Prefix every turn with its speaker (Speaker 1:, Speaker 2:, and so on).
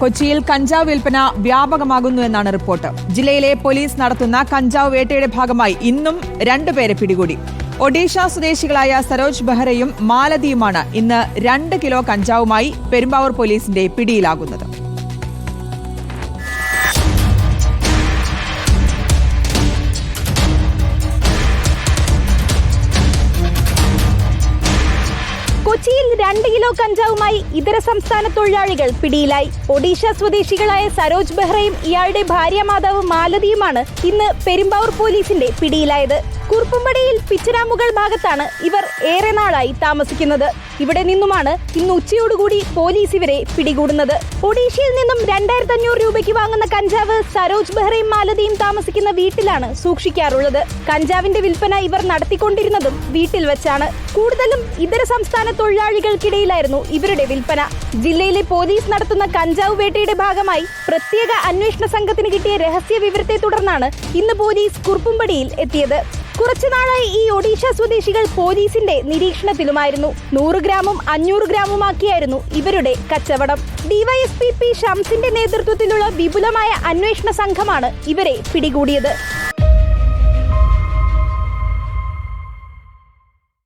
Speaker 1: കൊച്ചിയിൽ കഞ്ചാവ് വിൽപ്പന വ്യാപകമാകുന്നുവെന്നാണ് റിപ്പോർട്ട്. ജില്ലയിലെ പോലീസ് നടത്തുന്ന കഞ്ചാവ് വേട്ടയുടെ ഭാഗമായി ഇന്നും 2 പേരെ പിടികൂടി. ഒഡീഷ സ്വദേശികളായ സരോജ് ബെഹ്റയും മാലതിയുമാണ് ഇന്ന് 2 കിലോ കഞ്ചാവുമായി പെരുമ്പാവൂർ പോലീസിന്റെ പിടിയിലാകുന്നത്.
Speaker 2: കൊച്ചിയിൽ 2 കിലോ കഞ്ചാവുമായി ഇതര സംസ്ഥാന തൊഴിലാളികൾ പിടിയിലായി. ഒഡീഷ സ്വദേശികളായ സരോജ് ബെഹ്റയും ഇയാളുടെ ഭാര്യ മാതാവ് മാലതിയുമാണ് ഇന്ന് പെരുമ്പാവൂർ പോലീസിന്റെ പിടിയിലായത്. കുറുപ്പുംപടിയിൽ പിച്ചരാമുകൾ ഭാഗത്താണ് ഇവർ ഏറെ നാളായി താമസിക്കുന്നത്. ഇവിടെ നിന്നുമാണ് ഇന്ന് ഉച്ചയോടുകൂടി പോലീസ് ഇവരെ പിടികൂടുന്നത്. ഒഡീഷയിൽ നിന്നും 2500 രൂപയ്ക്ക് വാങ്ങുന്ന കഞ്ചാവ് സരോജ് ബെഹ്റയും മാലതിയും താമസിക്കുന്ന വീട്ടിലാണ് സൂക്ഷിക്കാറുള്ളത്. കഞ്ചാവിന്റെ വിൽപ്പന ഇവർ നടത്തിക്കൊണ്ടിരുന്നതും വീട്ടിൽ വെച്ചാണ്. കൂടുതലും ഇതര സംസ്ഥാന തൊഴിലാളികൾക്കിടയിലായിരുന്നു ഇവരുടെ വിൽപ്പന. ജില്ലയിലെ പോലീസ് നടത്തുന്ന കഞ്ചാവ് വേട്ടയുടെ ഭാഗമായി പ്രത്യേക അന്വേഷണ സംഘത്തിന് കിട്ടിയ രഹസ്യ വിവരത്തെ തുടർന്നാണ് ഇന്ന് പോലീസ് കുറുപ്പുംപടിയിൽ എത്തിയത്. കുറച്ചുനാളായി ഈ ഒഡീഷ സ്വദേശികൾ പോലീസിന്റെ നിരീക്ഷണത്തിലുമായിരുന്നു. 100 ഗ്രാമും 500 ഗ്രാമുമാക്കിയായിരുന്നു ഇവരുടെ കച്ചവടം. ഡിവൈഎസ്പി പി ഷംസിന്റെ നേതൃത്വത്തിലുള്ള വിപുലമായ അന്വേഷണ സംഘമാണ് ഇവരെ പിടികൂടിയത്.